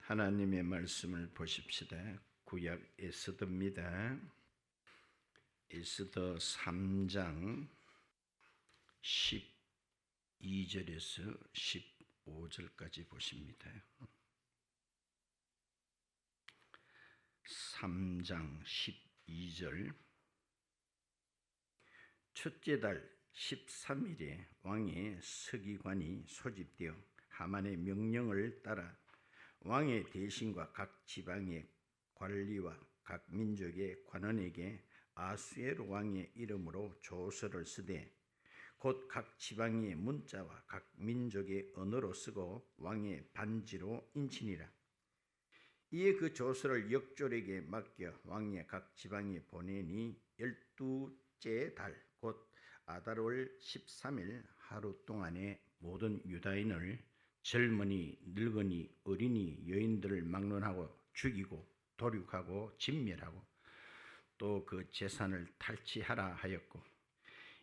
하나님의 말씀을 보십시다. 구약 에스더입니다. 에스더 3장 12절에서 15절까지 보십니다. 3장 12절. 첫째 달 13일에 왕의 서기관이 소집되어 하만의 명령을 따라 왕의 대신과 각 지방의 관리와 각 민족의 관원에게 아수에로 왕의 이름으로 조서를 쓰되 곧 각 지방의 문자와 각 민족의 언어로 쓰고 왕의 반지로 인치니라. 이에 그 조서를 역졸에게 맡겨 왕의 각 지방에 보내니 12째 달 곧 아달월 13일 하루 동안에 모든 유다인을 젊은이, 늙은이, 어린이, 여인들을 막론하고 죽이고 도륙하고 진멸하고 또 그 재산을 탈취하라 하였고,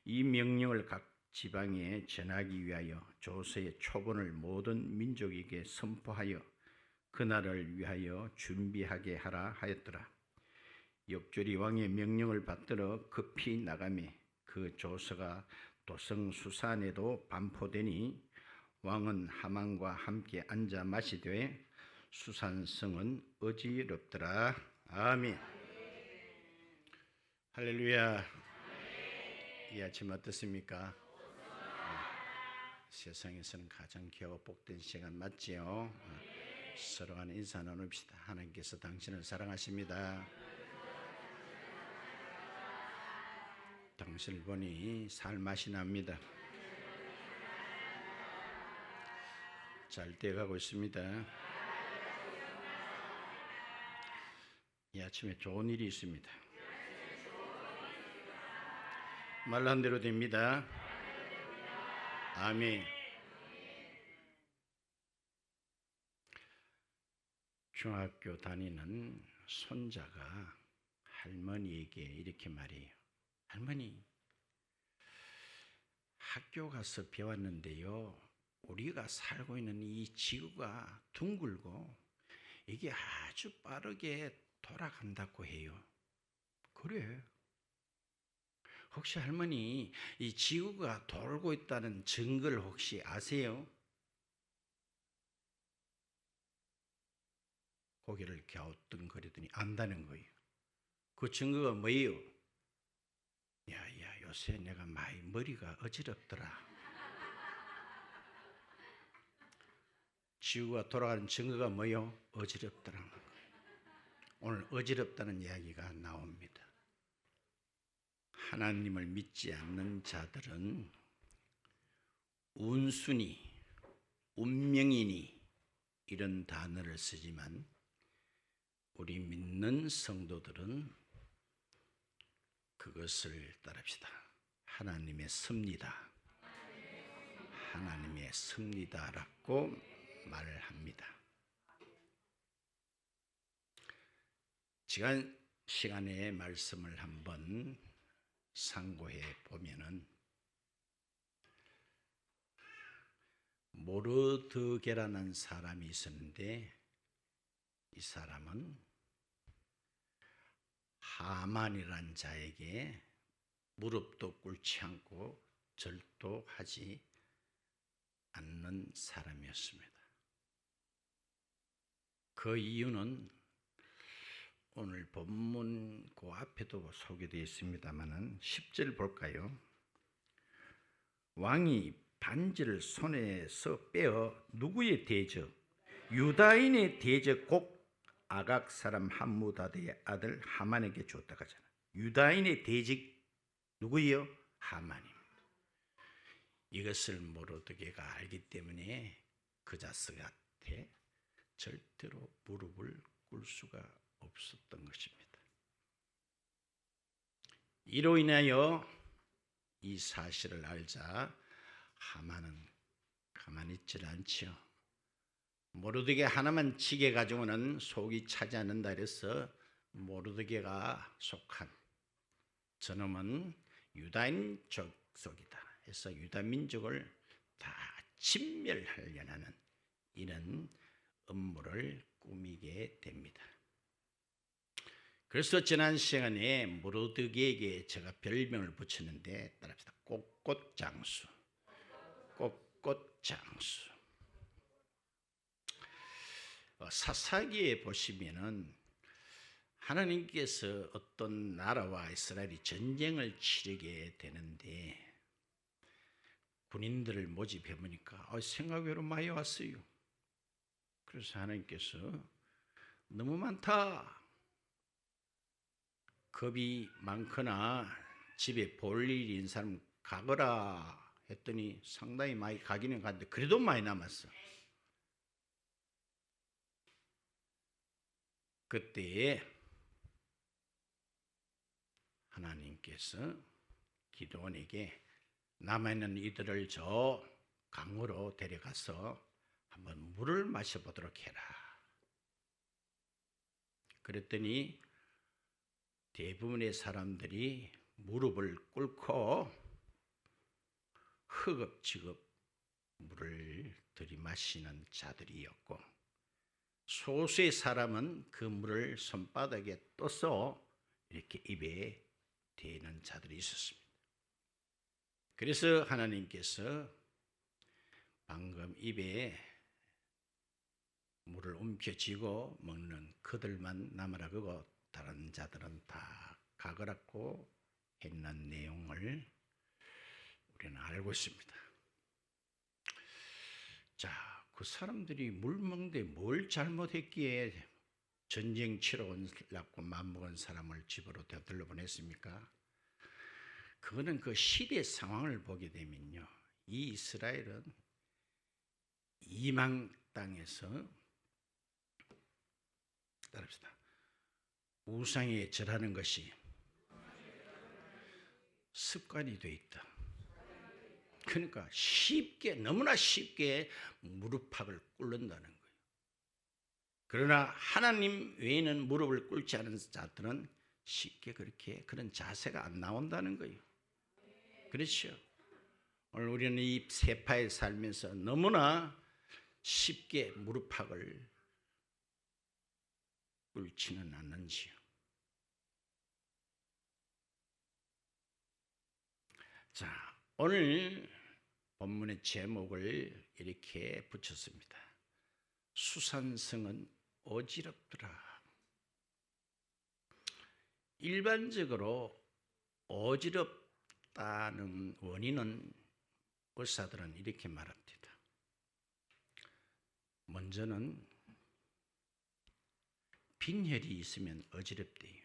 이 명령을 각 지방에 전하기 위하여 조서의 초본을 모든 민족에게 선포하여 그날을 위하여 준비하게 하라 하였더라. 역졸이 왕의 명령을 받들어 급히 나가매 그 조서가 도성 수산에도 반포되니 왕은 하만과 함께 앉아 마시되 수산성은 어지럽더라. 아멘. 할렐루야. 이 아침 어떻습니까? 세상에서는 가장 귀하고 복된 시간 맞지요? 서로 간에 인사 나눕시다. 하나님께서 당신을 사랑하십니다. 당신을 보니 살맛이 납니다. 잘 돼가고 있습니다. 이 아침에 좋은 일이 있습니다. 말한 대로 됩니다. 아멘. 중학교 다니는 손자가 할머니에게 이렇게 말해요. 할머니, 학교 가서 배웠는데요, 우리가 살고 있는 이 지구가 둥글고 이게 아주 빠르게 돌아간다고 해요. 그래. 혹시 할머니, 이 지구가 돌고 있다는 증거를 혹시 아세요? 고개를 갸우뚱거리더니 안다는 거예요. 그 증거가 뭐예요? 야, 요새 내가 많이 머리가 어지럽더라. 지구가 돌아가는 증거가 뭐요? 어지럽더라는 거예요. 오늘 어지럽다는 이야기가 나옵니다. 하나님을 믿지 않는 자들은 운순이, 운명이니 이런 단어를 쓰지만 우리 믿는 성도들은 그것을 따릅시다. 하나님의 섭리다. 하나님의 섭리다라고 말을 합니다. 지난 시간에 말씀을 한번 상고해 보면은 모르드게라는 사람이 있었는데 이 사람은 하만이라는 자에게 무릎도 꿇지 않고 절도 하지 않는 사람이었습니다. 그 이유는 오늘 본문 그 앞에도 소개되어 있습니다만은 10절 볼까요? 왕이 반지를 손에서 빼어 누구의 대적? 유다인의 대적 곧 아각 사람 함무다드의 아들 하만에게 줬다고 하잖아. 유다인의 대적 누구예요? 하만입니다. 이것을 모르드게가 알기 때문에 그 자식한테 절대로 무릎을 꿇을 수가 없었던 것입니다. 이로 인하여 이 사실을 알자 하만은 가만히 있질 않지요. 모르드게 하나만 치게 가지고는 속이 차지 않는다 그래서 모르드게가 속한 저놈은 유다인 족속이다 해서 유다 민족을 다 진멸하려는 이런 음모를 꾸민 되게 됩니다. 그래서 지난 시간에 모르드게에게 제가 별명을 붙였는데 따라합시다. 꽃꽃장수. 꽃꽃장수. 사사기에 보시면은 하나님께서 어떤 나라와 이스라엘이 전쟁을 치르게 되는데 군인들을 모집해 보니까 생각외로 많이 왔어요. 그래서 하나님께서 너무 많다, 겁이 많거나 집에 볼 일이 있는 사람 가거라 했더니 상당히 많이 가기는 갔는데 그래도 많이 남았어. 그때에 하나님께서 기드온에게 남아있는 이들을 저 강으로 데려가서 한번 물을 마셔보도록 해라. 그랬더니 대부분의 사람들이 무릎을 꿇고 허겁지겁 물을 들이마시는 자들이었고, 소수의 사람은 그 물을 손바닥에 떠서 이렇게 입에 대는 자들이 있었습니다. 그래서 하나님께서 방금 입에 물을 움켜쥐고 먹는 그들만 남으라 그러고 다른 자들은 다 가거라고 했는 내용을 우리는 알고 있습니다. 자, 그 사람들이 물 먹는데 뭘 잘못했기에 전쟁 치러 온다고 맘먹은 사람을 집으로 되돌려 보냈습니까? 그거는 그 시대 상황을 보게 되면요, 이 이스라엘은 이방 땅에서 따릅시다. 우상에 절하는 것이 습관이 돼 있다. 그러니까 너무나 쉽게 무릎팍을 꿇는다는 거예요. 그러나 하나님 외에는 무릎을 꿇지 않은 자들은 쉽게 그런 자세가 안 나온다는 거예요. 그렇죠? 오늘 우리는 이 세파에 살면서 너무나 쉽게 무릎팍을 꿇지는 않는지요. 자, 오늘 본문의 제목을 이렇게 붙였습니다. 수산성은 어지럽더라. 일반적으로 어지럽다는 원인은 의사들은 이렇게 말합니다. 먼저는 빈혈이 있으면 어지럽대요.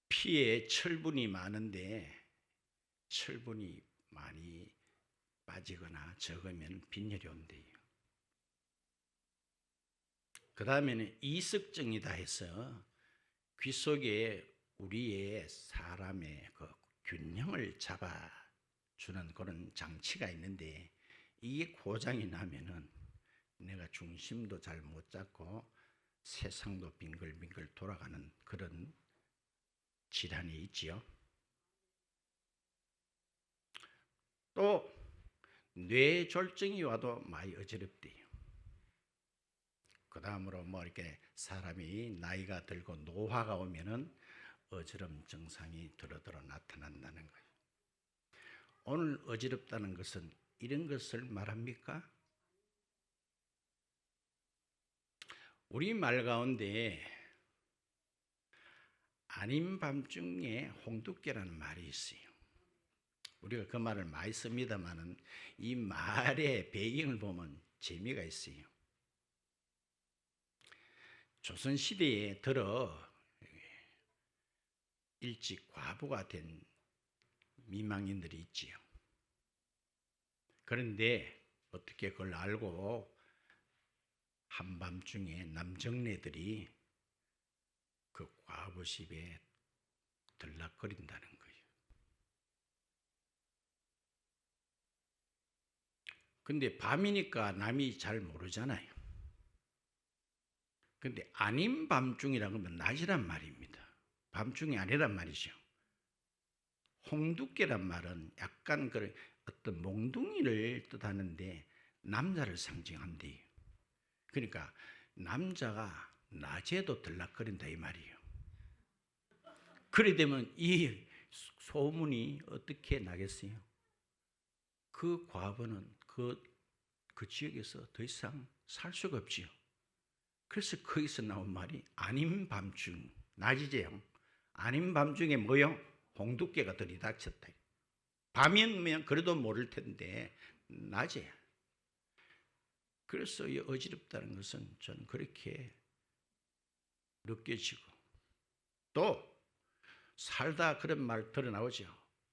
피에 철분이 많은데 철분이 많이 빠지거나 적으면 빈혈이 온대요. 그 다음에는 이석증이다 해서 귀 속에 우리의 사람의 그 균형을 잡아주는 그런 장치가 있는데 이게 고장이 나면은 내가 중심도 잘 못 잡고 세상도 빙글빙글 돌아가는 그런 질환이 있지요. 또 뇌졸중이 와도 많이 어지럽대요. 그 다음으로 이렇게 사람이 나이가 들고 노화가 오면은 어지럼 증상이 드러들어 나타난다는 거예요. 오늘 어지럽다는 것은 이런 것을 말합니까? 우리 말 가운데 아닌 밤중에 홍두깨라는 말이 있어요. 우리가 그 말을 많이 씁니다만은 이 말의 배경을 보면 재미가 있어요. 조선시대에 들어 일찍 과부가 된 미망인들이 있지요. 그런데 어떻게 그걸 알고 한밤중에 남정네들이 그 과부집에 들락거린다는 거예요. 근데 밤이니까 남이 잘 모르잖아요. 근데 아닌 밤중이라고 하면 낮이란 말입니다. 밤중이 아니란 말이죠. 홍두깨란 말은 약간 어떤 몽둥이를 뜻하는데 남자를 상징한대. 그러니까 남자가 낮에도 들락거린다 이 말이에요. 그래 되면 이 소문이 어떻게 나겠어요? 그 과부는 그 지역에서 더 이상 살 수가 없지요. 그래서 거기서 나온 말이 아닌 밤중, 낮이제요. 아닌 밤중에 뭐요? 홍두깨가 들이닥쳤다. 밤이면 그래도 모를 텐데 낮에. 그래서 이 어지럽다는 것은 전 그렇게 느껴지고, 또 살다 그런 말 들어 나오죠.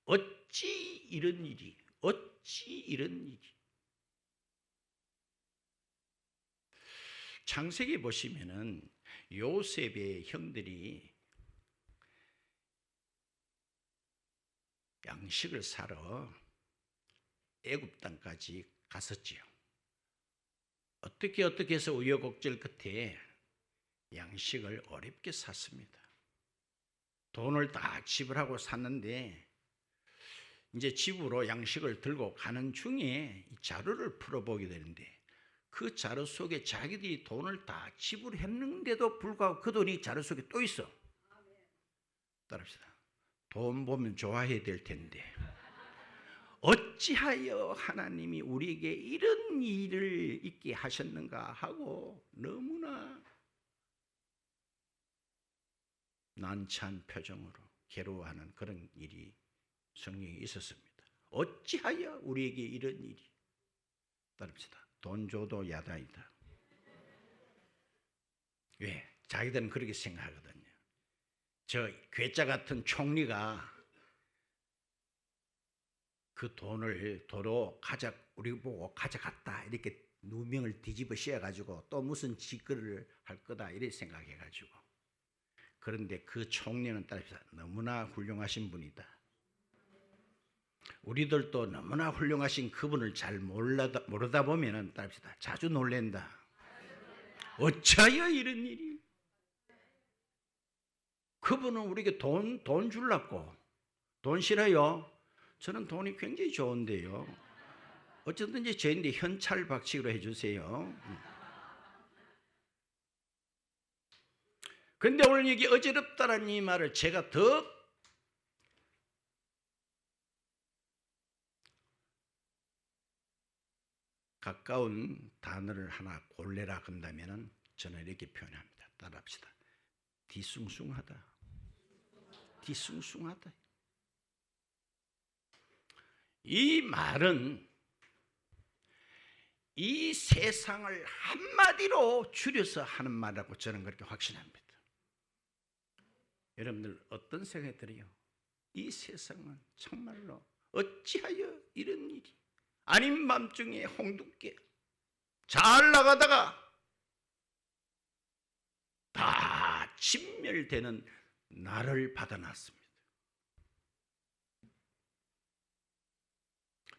어찌 이런 일이, 어찌 이런 일이. 창세기 보시면은 요셉의 형들이 양식을 사러 애굽 땅까지 갔었지요. 어떻게 해서 우여곡절 끝에 양식을 어렵게 샀습니다. 돈을 다 지불하고 샀는데 이제 집으로 양식을 들고 가는 중에 자루를 풀어보게 되는데 그 자루 속에 자기들이 돈을 다 지불했는데도 불구하고 그 돈이 자루 속에 또 있어. 따라합시다. 돈 보면 좋아해야 될 텐데 어찌하여 하나님이 우리에게 이런 일을 있게 하셨는가 하고 너무나 난처한 표정으로 괴로워하는 그런 일이 성경에 있었습니다. 어찌하여 우리에게 이런 일이. 따릅시다. 돈 줘도 야단이다. 왜? 자기들은 그렇게 생각하거든요. 저 괴짜 같은 총리가 그 돈을 도로 우리 보고 가져갔다 이렇게 누명을 뒤집어 씌워가지고 또 무슨 짓거리를 할 거다 이렇게 생각해가지고. 그런데 그 총리는 따라서 너무나 훌륭하신 분이다. 우리들도 너무나 훌륭하신 그분을 잘 모르다 보면은 따라합시다. 자주 놀랜다. 어찌하여 이런 일이. 그분은 우리에게 돈 주려고. 돈 싫어요? 저는 돈이 굉장히 좋은데요. 어쨌든지 저인데 현찰 박치기로 해주세요. 그런데 오늘 여기 어지럽다라는 이 말을 제가 더 가까운 단어를 하나 골래라 한다면 저는 이렇게 표현합니다. 따라합시다. 뒤숭숭하다. 뒤숭숭하다. 이 말은 이 세상을 한마디로 줄여서 하는 말이라고 저는 그렇게 확신합니다. 여러분들 어떤 생각이 들어요? 이 세상은 정말로 어찌하여 이런 일이. 아닌 밤중에 홍두깨 잘 나가다가 다 진멸되는 나를 받아놨습니다.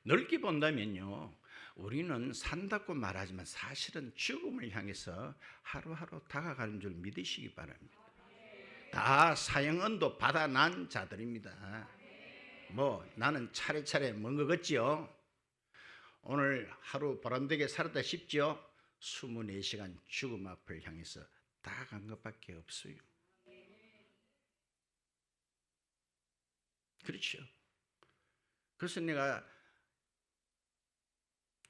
넓게 본다면요, 우리는 산다고 말하지만 사실은 죽음을 향해서 하루하루 다가가는 줄 믿으시기 바랍니다. 다 사형언도 받아난 자들입니다. 나는 차례차례 먹었지요. 오늘 하루 보람되게 살았다 싶죠? 24시간 죽음 앞을 향해서 다가간 것밖에 없어요. 그렇죠. 그래서 내가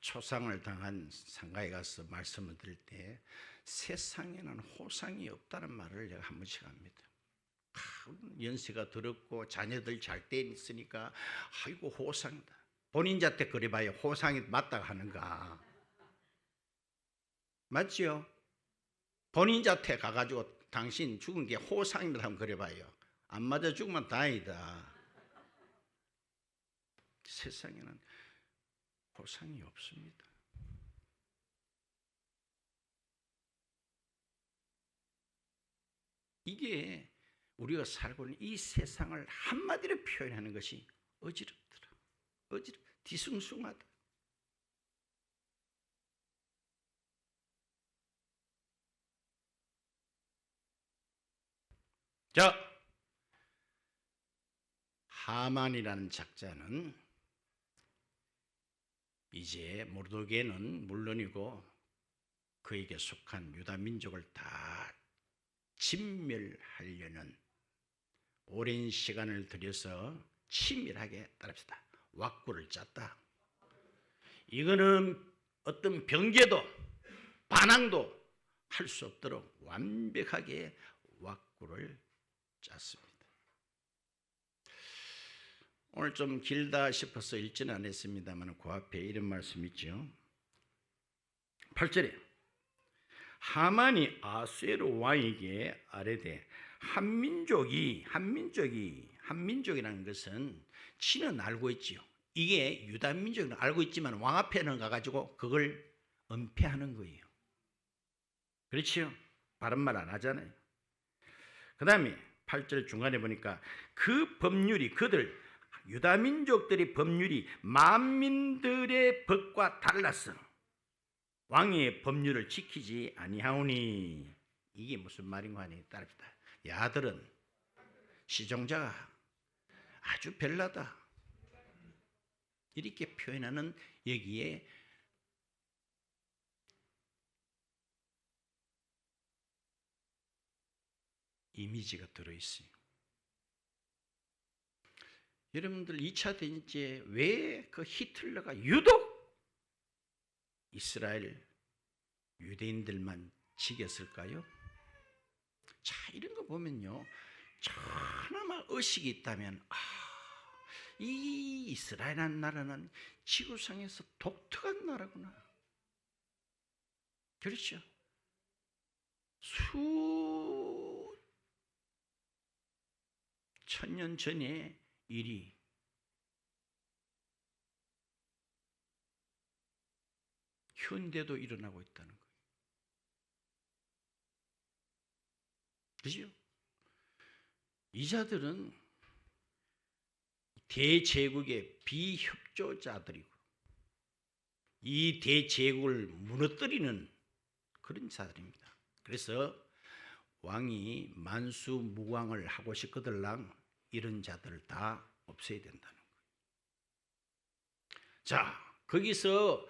초상을 당한 상가에 가서 말씀을 드릴 때 세상에는 호상이 없다는 말을 내가 한 번씩 합니다. 연세가 들었고 자녀들 잘 때 있으니까 아이고 호상이다. 본인한테 그래봐요. 호상이 맞다고 하는가? 맞지요? 본인한테 가가지고 당신 죽은 게 호상이다 하면 그래봐요. 안 맞아 죽으면 다행이다. 세상에는 호상이 없습니다. 이게 우리가 살고 있는 이 세상을 한마디로 표현하는 것이 어지럽더라. 뒤숭숭하다. 자, 하만이라는 작자는 이제 모르드게는 물론이고 그에게 속한 유다 민족을 다 진멸하려는 오랜 시간을 들여서 치밀하게 따릅시다. 왁구를 짰다. 이거는 어떤 병제도 반항도 할 수 없도록 완벽하게 왁구를 짰습니다. 오늘 좀 길다 싶어서 읽지는 않았습니다만 그 앞에 이런 말씀이 있죠. 8절에 하만이 아수에로 왕에게 아뢰되 한민족이라는 것은 지는 알고 있지요. 이게 유다 민족은 알고 있지만 왕 앞에는 가가지고 그걸 은폐하는 거예요. 그렇지요? 바른 말 안 하잖아요. 그 다음에 8절 중간에 보니까 그 법률이 유다 민족들의 법률이 만민들의 법과 달랐어. 왕의 법률을 지키지 아니하오니. 이게 무슨 말인가 하니 따릅시다. 야들은 시종자가 아주 별나다. 이렇게 표현하는 여기에 이미지가 들어있어요. 여러분들 2차 대전에 왜 그 히틀러가 유독 이스라엘 유대인들만 죽였을까요? 자, 이런 거 보면요, 하나만 의식이 있다면 이 이스라엘이라는 나라는 지구상에서 독특한 나라구나. 그렇죠? 수천 년 전의 일이 현대도 일어나고 있다는 거예요. 그죠? 이자들은 대제국의 비협조자들이고 이 대제국을 무너뜨리는 그런 자들입니다. 그래서 왕이 만수무강을 하고 싶거들랑 이런 자들을 다 없애야 된다는 거예요. 자, 거기서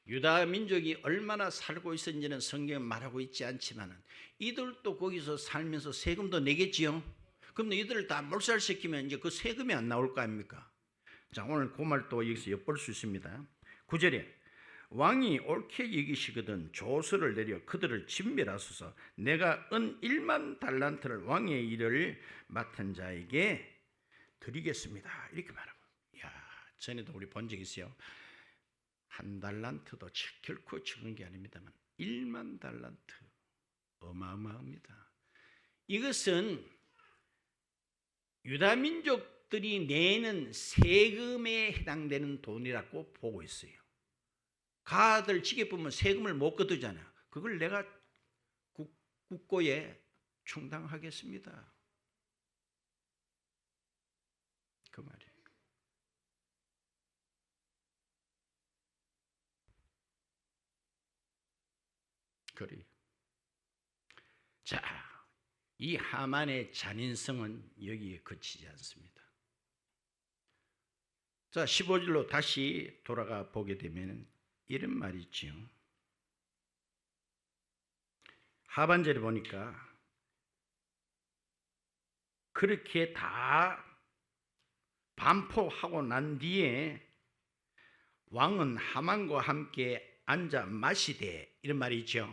유다 민족이 얼마나 살고 있었는지는 성경에 말하고 있지 않지만 이들도 거기서 살면서 세금도 내겠지요. 그럼 이들을 다 몰살시키면 이제 그 세금이 안 나올 거 아닙니까? 자, 오늘 그 말도 여기서 엿볼 수 있습니다. 9절에 왕이 옳게 여기시거든 조서를 내려 그들을 진멸하소서. 내가 은 1만 달란트를 왕의 일을 맡은 자에게 드리겠습니다. 이렇게 말하고. 야, 전에도 우리 본 적 있어요. 한 달란트도 결코 적은 게 아닙니다만 1만 달란트 어마어마합니다. 이것은 유다 민족들이 내는 세금에 해당되는 돈이라고 보고 있어요. 가들 지게 보면 세금을 못 거두잖아요. 그걸 내가 국고에 충당하겠습니다. 그 말이에요. 그래요. 자, 이 하만의 잔인성은 여기에 그치지 않습니다. 자, 15절로 다시 돌아가 보게 되면 이런 말이 있지요. 하반절에 보니까 그렇게 다 반포하고 난 뒤에 왕은 하만과 함께 앉아 마시되 이런 말이 있죠.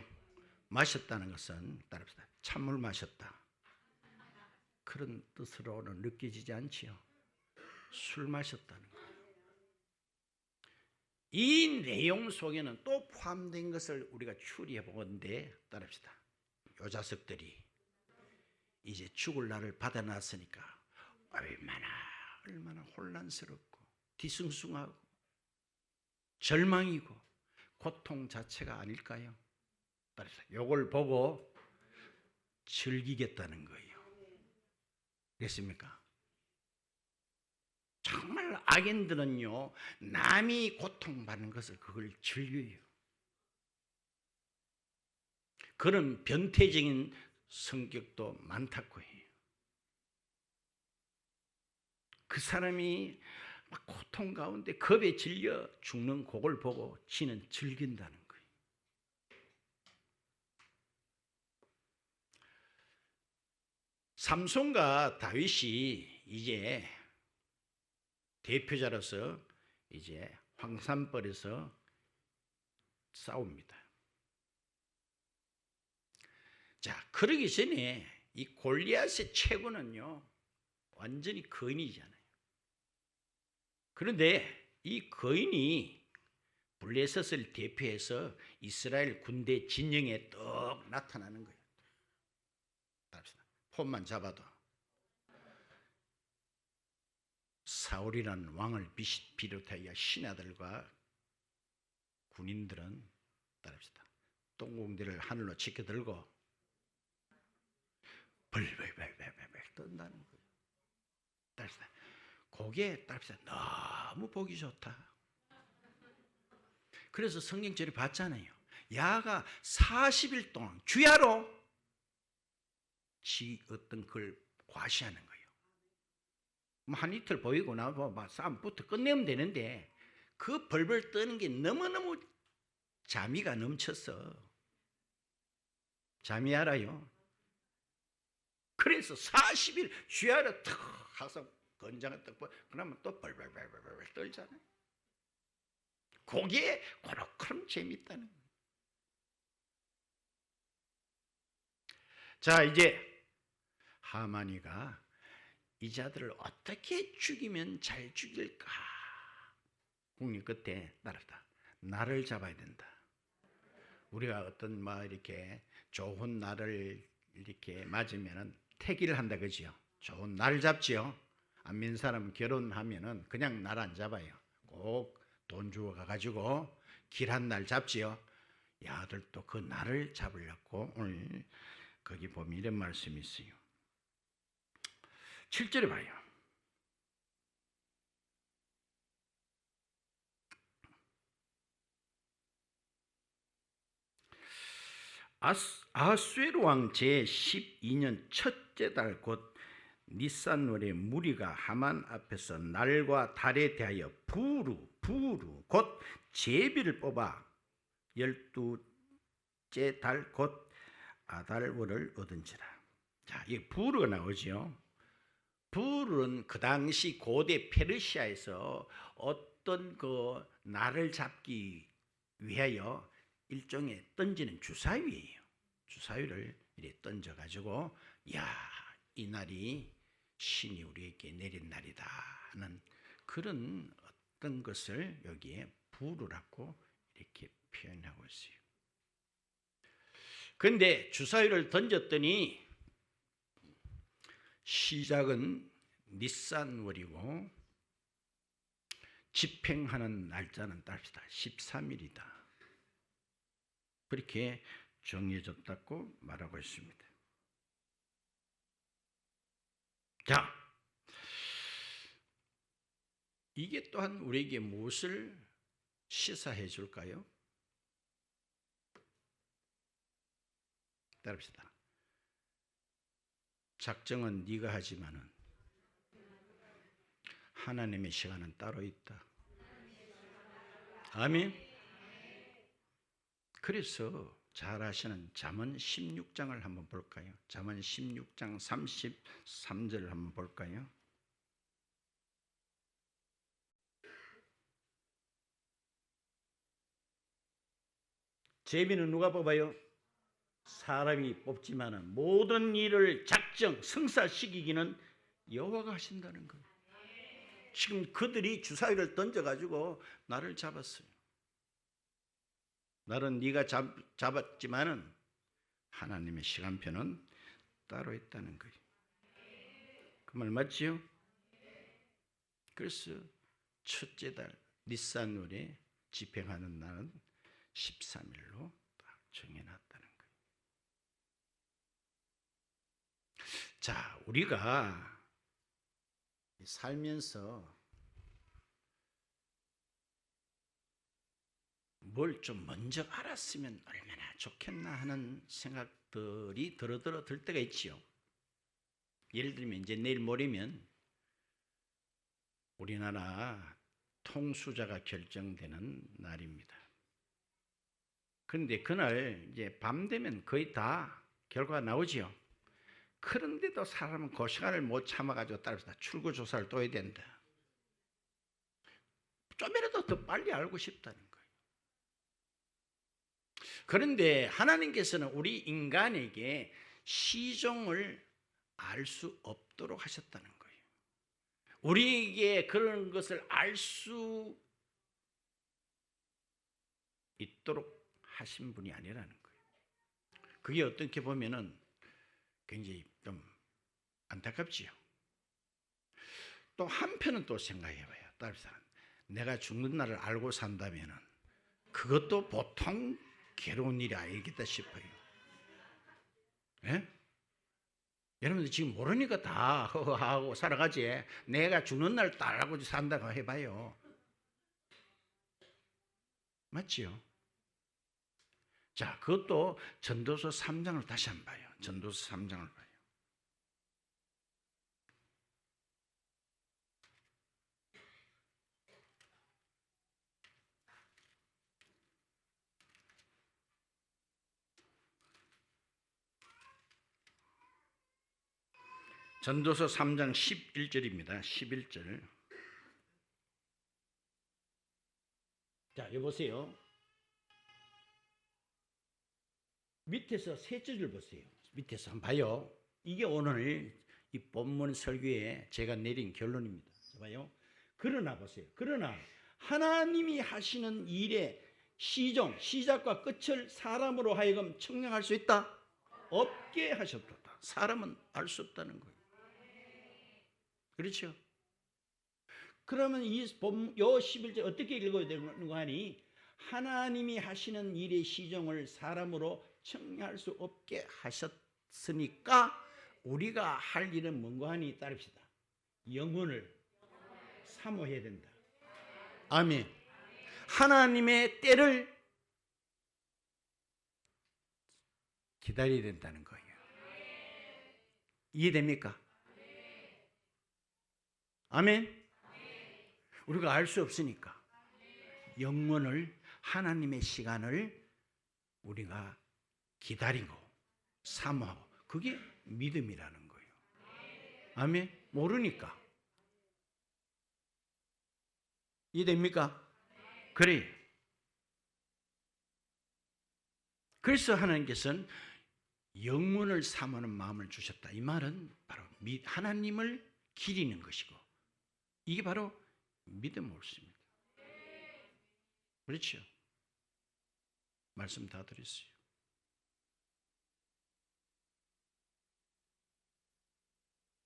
마셨다는 것은 따릅시다. 찬물 마셨다. 그런 뜻으로는 느껴지지 않지요. 술 마셨다는 거예요. 이 내용 속에는 또 포함된 것을 우리가 추리해 보건대 따릅시다. 요 자석들이 이제 죽을 날을 받아놨으니까 얼마나 혼란스럽고 뒤숭숭하고 절망이고 고통 자체가 아닐까요? 따릅시다. 요걸 보고 즐기겠다는 거예요. 됐습니까? 정말 악인들은요, 남이 고통받는 것을 그걸 즐겨요. 그런 변태적인 성격도 많다고 해요. 그 사람이 막 고통 가운데 겁에 질려 죽는 곡을 보고 지는 즐긴다는 거예요. 삼손과 다윗이 이제 대표자로서 이제 황산벌에서 싸웁니다. 자, 그러기 전에 이 골리앗의 최고는요, 완전히 거인이잖아요. 그런데 이 거인이 블레셋을 대표해서 이스라엘 군대 진영에 떡 나타나는 거예요. 폰만 잡아도 사울이라는 왕을 비롯하여 신하들과 군인들은 따라합시다. 똥공들을 하늘로 치켜들고 벌벌벌벌벌 떤다는 거예요. 따라합시다. 그게 따라합시다. 너무 보기 좋다. 그래서 성경절에 봤잖아요. 야가 40일 동안 주야로 지 어떤 걸 과시하는 거예요. 한 이틀 보이고 나서 싸움부터 끝내면 되는데 그 벌벌 떠는 게 너무너무 재미가 넘쳤어. 재미 알아요? 그래서 40일 주야로 탁 가서 건장을 딱 그러면 또 벌벌벌벌 떨잖아요. 그게 그렇게 재밌다는 거예요. 자, 이제 하만이가 이 자들을 어떻게 죽이면 잘 죽일까? 국립 끝에 따랐다. 나를 잡아야 된다. 우리가 어떤 이렇게 좋은 날을 이렇게 맞으면은 태기를 한다 그지요? 좋은 날 잡지요. 안 믿는 사람은 결혼하면은 그냥 날 안 잡아요. 꼭 돈 주고 가가지고 길한 날 잡지요. 야들도 그 날을 잡으려고 오늘 거기 보면 이런 말씀이 있어요. 7절에 봐요. 아수에르 왕 제12년 첫째 달 곧 니산월에 무리가 하만 앞에서 날과 달에 대하여 부루 곧 제비를 뽑아 12째 달 곧 아달월을 얻은지라. 자, 이 부루가 나오죠. 부루는 그 당시 고대 페르시아에서 어떤 그 날을 잡기 위하여 일종의 던지는 주사위예요. 주사위를 이렇게 던져가지고 이 날이 신이 우리에게 내린 날이다 하는 그런 어떤 것을 여기에 부루라고 이렇게 표현하고 있어요. 그런데 주사위를 던졌더니 시작은 니산월이고 집행하는 날짜는 따릅시다. 13일이다. 그렇게 정해졌다고 말하고 있습니다. 자, 이게 또한 우리에게 무엇을 시사해 줄까요? 따릅시다. 작정은 네가 하지만은 하나님의 시간은 따로 있다. 아멘. 그래서 잘 아시는 잠언 16장을 한번 볼까요? 잠언 16장 33절을 한번 볼까요? 제비는 누가 뽑아요? 사람이 뽑지만은 모든 일을 작정, 성사시키기는 여호와가 하신다는 거예요. 지금 그들이 주사위를 던져가지고 나를 잡았어요. 나는 네가 잡았지만은 하나님의 시간표는 따로 있다는 거예요. 그 말 맞지요? 그래서 첫째 달 니산월에 집행하는 날은 13일로 정해놨다는 거예요. 자, 우리가 살면서 뭘 좀 먼저 알았으면 얼마나 좋겠나 하는 생각들이 들 때가 있지요. 예를 들면 이제 내일 모레면 우리나라 통수자가 결정되는 날입니다. 그런데 그날 이제 밤 되면 거의 다 결과가 나오지요. 그런데도 사람은 그 시간을 못 참아가지고 따라서 출구 조사를 또 해야 된다. 좀이라도 더 빨리 알고 싶다는 거예요. 그런데 하나님께서는 우리 인간에게 시종을 알 수 없도록 하셨다는 거예요. 우리에게 그런 것을 알 수 있도록 하신 분이 아니라는 거예요. 그게 어떻게 보면은 굉장히 좀 안타깝지요. 또 한편은 또 생각해봐요. 따라서 내가 죽는 날을 알고 산다면은 그것도 보통 괴로운 일이 아니겠다 싶어요. 예? 여러분들 지금 모르니까 다 허허하고 살아가지. 내가 죽는 날 딱 알고 산다고 해봐요. 맞지요? 자, 그것도 전도서 3장을 다시 한번 봐요. 전도서 3장을 봐요. 전도서 3장 11절입니다. 11절. 자, 여기 보세요. 밑에서 세 줄을 보세요. 밑에서 한번 봐요. 이게 오늘 이 본문 설교에 제가 내린 결론입니다. 봐요. 그러나 보세요. 그러나 하나님이 하시는 일의 시종, 시작과 끝을 사람으로 하여금 측량할 수 있다? 없게 하셨다. 사람은 알 수 없다는 거예요. 그렇죠? 그러면 이 11절 어떻게 읽어야 되는 거 하니? 하나님이 하시는 일의 시종을 사람으로 측량할 수 없게 하셨으니까 우리가 할 일은 뭔가 하니 따릅시다. 영혼을 사모해야 된다. 아멘. 하나님의 때를 기다려야 된다는 거예요. 이해됩니까? 아멘. 우리가 알 수 없으니까 영혼을, 하나님의 시간을 우리가 기다리고 사모하고, 그게 믿음이라는 거예요. 아멘. 모르니까. 이해됩니까? 그래. 그래서 하나님께서는 영혼을 사모하는 마음을 주셨다. 이 말은 바로 하나님을 기리는 것이고, 이게 바로 믿음 옳습니다. 그렇죠? 말씀 다 드렸어요.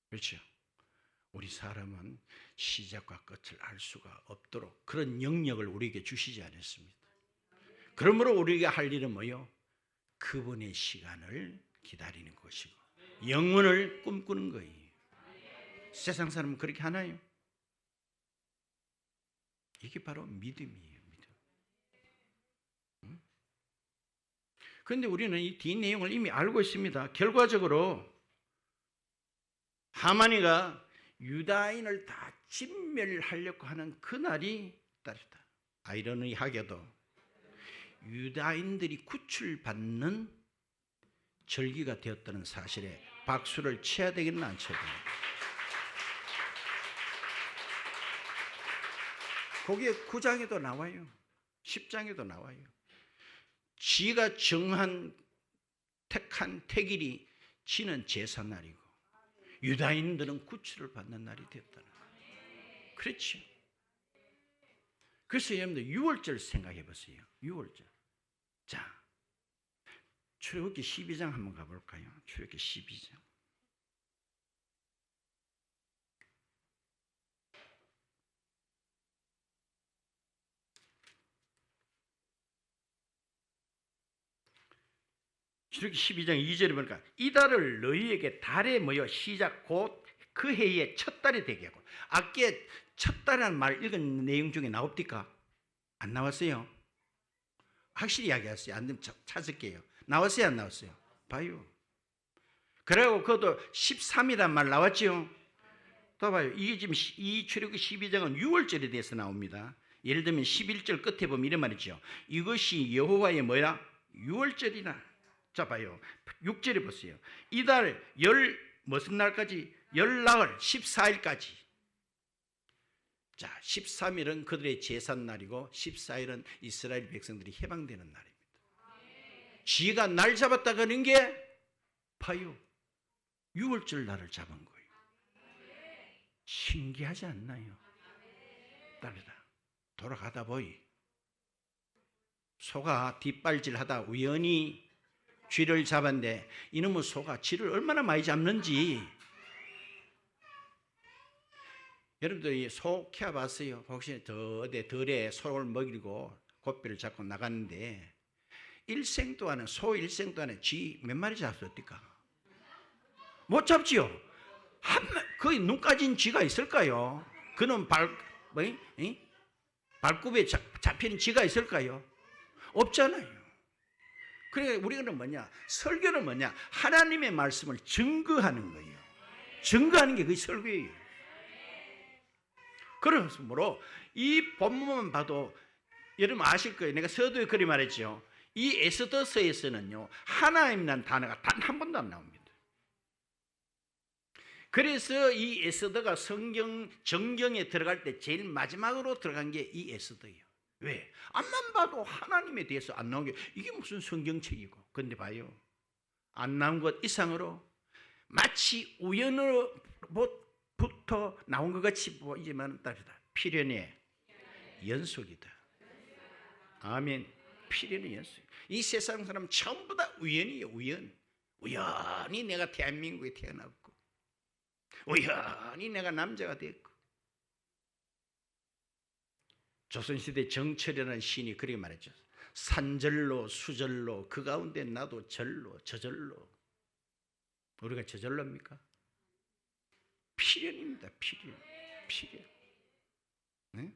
그렇죠? 우리 사람은 시작과 끝을 알 수가 없도록 그런 영역을 우리에게 주시지 않았습니다. 그러므로 우리가 할 일은 뭐요? 그분의 시간을 기다리는 것이고 영혼을 꿈꾸는 거예요. 세상 사람은 그렇게 하나요? 이게 바로 믿음이에요. 믿음. 그런데 우리는 이 뒷내용을 이미 알고 있습니다. 결과적으로 하만이가 유다인을 다 진멸하려고 하는 그날이 따르다. 아이러니하게도 유다인들이 구출받는 절기가 되었다는 사실에 박수를 쳐야 되겠나 안 쳐야 되겠나. 거기에 9장에도 나와요. 10장에도 나와요. 지가 정한 택한 택일이 지는 제삿날이고 유다인들은 구출을 받는 날이 되었다는 거예요. 그렇죠. 그래서 여러분들 6월절 생각해 보세요. 6월절. 자, 출애굽기 12장 한번 가볼까요? 출애굽기 12장. 출애굽기 12장 2절에 보니까 이달을 너희에게 달에 모여 시작 곧 그 해의 첫 달이 되게 하고. 아께 첫 달이라는 말 읽은 내용 중에 나옵니까? 안 나왔어요? 확실히 이야기하세요. 안 되면 찾을게요. 나왔어요? 안 나왔어요? 봐요. 그리고 그것도 13이란 말 나왔죠? 봐요. 이게 지금 이 출애굽기 12장은 6월절에 대해서 나옵니다. 예를 들면 11절 끝에 보면 이런 말이죠. 이것이 여호와의 뭐야? 6월절이나. 자 봐요. 6절에 보세요. 이달 무슨 날까지? 열나흘 14일까지. 자, 13일은 그들의 제삿날이고 14일은 이스라엘 백성들이 해방되는 날입니다. 지가 날 잡았다 그러는 게 봐요. 6월절 날을 잡은 거예요. 신기하지 않나요? 따르다 돌아가다 보이 소가 뒷발질하다 우연히 쥐를 잡았는데 이놈의 소가 쥐를 얼마나 많이 잡는지 여러분들이 소 키워봤어요? 혹시 덜에 소를 먹이고 고삐를 잡고 나갔는데 일생 동안은 소 일생 동안에 쥐 몇 마리 잡았을까? 못 잡지요. 거의 눈까진 쥐가 있을까요? 그는 발굽에 잡히는 쥐가 있을까요? 없잖아요. 그래 우리는 뭐냐? 설교는 뭐냐? 하나님의 말씀을 증거하는 거예요. 증거하는 게 그게 설교예요. 그러므로 이 본문만 봐도 여러분 아실 거예요. 내가 서두에 그리 말했죠. 이 에스더서에서는요 하나님이라는 단어가 단 한 번도 안 나옵니다. 그래서 이 에스더가 정경에 들어갈 때 제일 마지막으로 들어간 게 이 에스더예요. 왜? 앞만 봐도 하나님에 대해서 안 나온 게 이게 무슨 성경책이고. 그런데 봐요. 안 나온 것 이상으로 마치 우연으로부터 나온 것 같이 보이지만 다르다. 필연의 연속이다. 아멘. 필연의 연속. 이 세상 사람 전부 다 우연이에요. 우연히 내가 대한민국에 태어났고 우연히 내가 남자가 됐고. 조선시대 정철이라는 시인이 그렇게 말했죠. 산절로 수절로 그 가운데 나도 절로 저절로. 우리가 저절로입니까? 필연입니다. 필연. 네?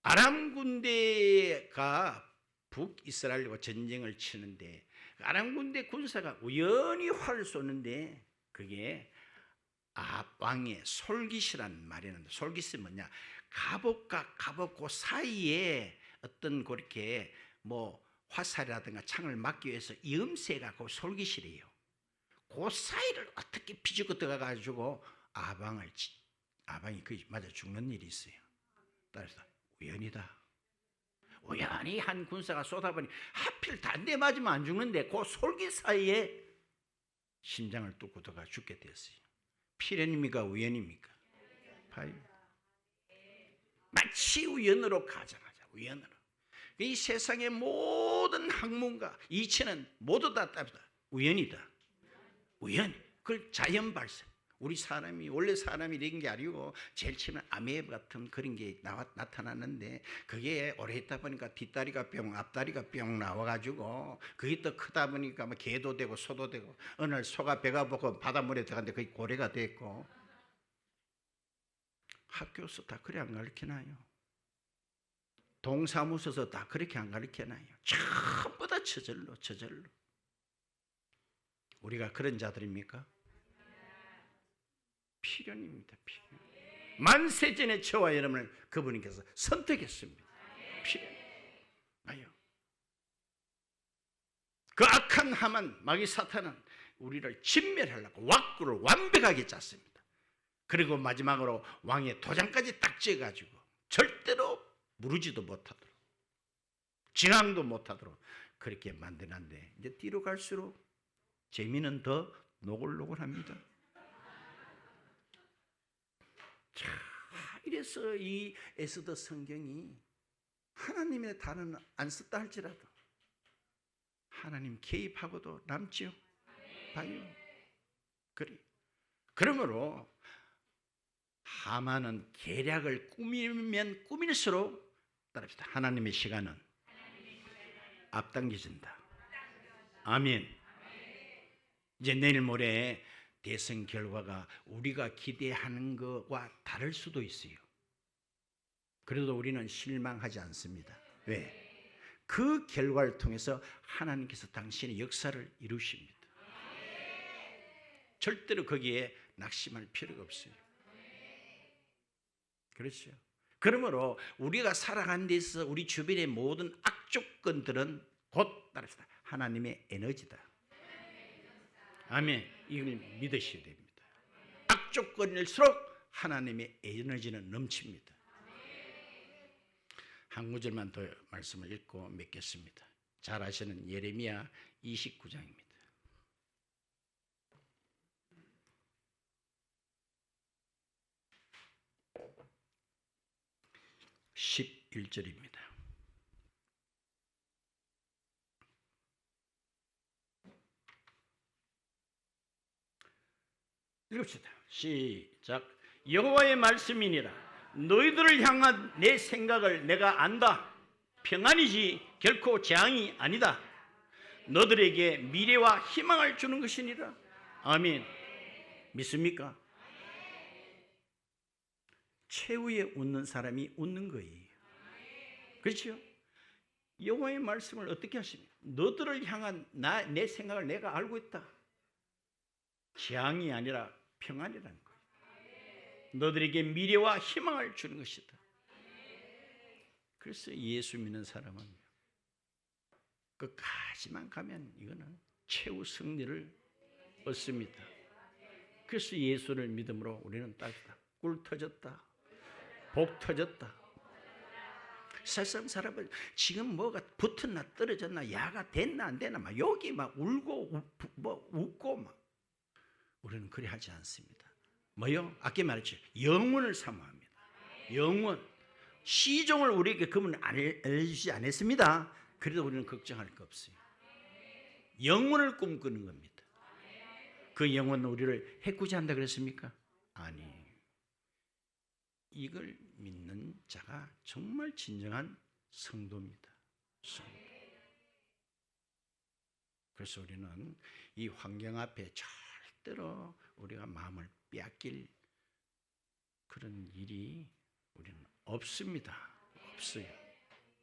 아람 군대가 북이스라엘과 전쟁을 치는데 아람 군대 군사가 우연히 활을 쏘는데 그게 왕의 솔깃이라는 말이 나는데 솔깃이 뭐냐? 갑옷과 갑옷 그 사이에 어떤 그렇게 화살이라든가 창을 막기 위해서 이음새가 그 솔깃이래요. 그 사이를 어떻게 비집고 들어가가지고 아방이 거의 맞아 죽는 일이 있어요. 따라서 우연이다. 우연히 한 군사가 쏟아보니 하필 단대 맞으면 안 죽는데 그 솔깃 사이에 심장을 뚫고 들어가 죽게 됐어요. 필연입니까? 우연입니까? 봐요. 마치 우연으로 가자마자 우연으로. 이 세상의 모든 학문가 이치는 모두 다 우연이다. 우연. 그걸 자연 발생. 우리 사람이 원래 사람이 된 게 아니고 제일 처음에 아메바 같은 그런 게 나타났는데 그게 오래 있다 보니까 뒷다리가 뿅 앞다리가 뿅 나와가지고 그게 또 크다 보니까 개도 되고 소도 되고 어느 날 소가 배가 고파 바닷물에 들어갔는데 그게 고래가 됐고. 학교에서 다 그래 안 가르치나요? 동사무소에서 다 그렇게 안 가르치나요? 전부 다 저절로. 우리가 그런 자들입니까? 필연입니다. 필연. 만세전의 저와 여러분을 그분께서 선택했습니다. 필연. 봐요. 그 악한 하만 마귀 사탄은 우리를 진멸하려고 왁구를 완벽하게 짰습니다. 그리고 마지막으로 왕의 도장까지 딱 지어가지고 절대로 무르지도 못하도록 진앙도 못하도록 그렇게 만드는데 이제 뒤로 갈수록 재미는 더 노골노골합니다. 자, 이래서 이 에스더 성경이 하나님의 단어는 안 썼다 할지라도 하나님 개입하고도 남지요. 봐요. 그래. 그러므로 하만은 계략을 꾸미면 꾸밀수록 따릅시다. 하나님의 시간은 앞당겨진다. 아멘. 이제 내일 모레 대선 결과가 우리가 기대하는 것과 다를 수도 있어요. 그래도 우리는 실망하지 않습니다. 왜? 그 결과를 통해서 하나님께서 당신의 역사를 이루십니다. 절대로 거기에 낙심할 필요가 없어요. 그렇죠. 그러므로 우리가 살아가는 데 있어서 우리 주변의 모든 악조건들은 곧 따릅시다. 하나님의 에너지다. 아멘. 이걸 믿으셔야 됩니다. 악조건일수록 하나님의 에너지는 넘칩니다. 한 구절만 더 말씀을 읽고 맺겠습니다. 잘 아시는 예레미야 29장입니다. 11절입니다. 읽읍시다. 시작. 여호와의 말씀이니라. 너희들을 향한 내 생각을 내가 안다. 평안이지 결코 재앙이 아니다. 너들에게 미래와 희망을 주는 것이니라. 아멘. 믿습니까? 최후에 웃는 사람이 웃는 거예요. 그렇죠? 여호와의 말씀을 어떻게 하십니까? 너들을 향한 내 생각을 내가 알고 있다. 재앙이 아니라 평안이라는 거예요. 너들에게 미래와 희망을 주는 것이다. 그래서 예수 믿는 사람은 끝까지만 가면 이거는 최후 승리를 얻습니다. 그래서 예수를 믿음으로 우리는 따르다. 꿀 터졌다. 복 터졌다. 세상 사람은 지금 뭐가 붙었나 떨어졌나 야가 됐나 안 되나 막 여기 막 울고 웃고 막 우리는 그리 하지 않습니다. 뭐요? 아까 말했죠. 영원을 사모합니다. 영원. 시종을 우리에게 그분 알려주지 않았습니다. 그래도 우리는 걱정할 거 없어요. 영원을 꿈꾸는 겁니다. 그 영혼은 우리를 해코지 한다 그랬습니까? 아니. 이걸 믿는 자가 정말 진정한 성도입니다. 성도. 그래서 우리는 이 환경 앞에 절대로 우리가 마음을 빼앗길 그런 일이 우리는 없습니다. 없어요.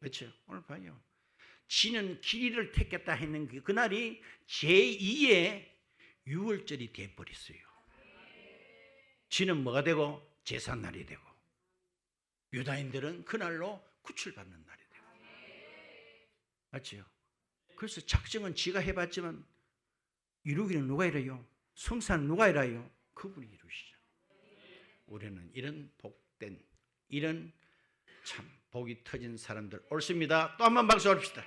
그렇죠? 오늘 봐요. 지는 길이를 택했다 했는 그날이 제2의 유월절이 되어버렸어요. 지는 뭐가 되고? 제삿날이 되고 유다인들은 그날로 구출받는 날이 되고 맞죠? 그래서 작정은 지가 해봤지만 이루기는 누가 이래요? 성사는 누가 이래요? 그분이 이루시죠. 우리는 이런 복된 이런 참 복이 터진 사람들 옳습니다. 또 한 번 박수 합시다.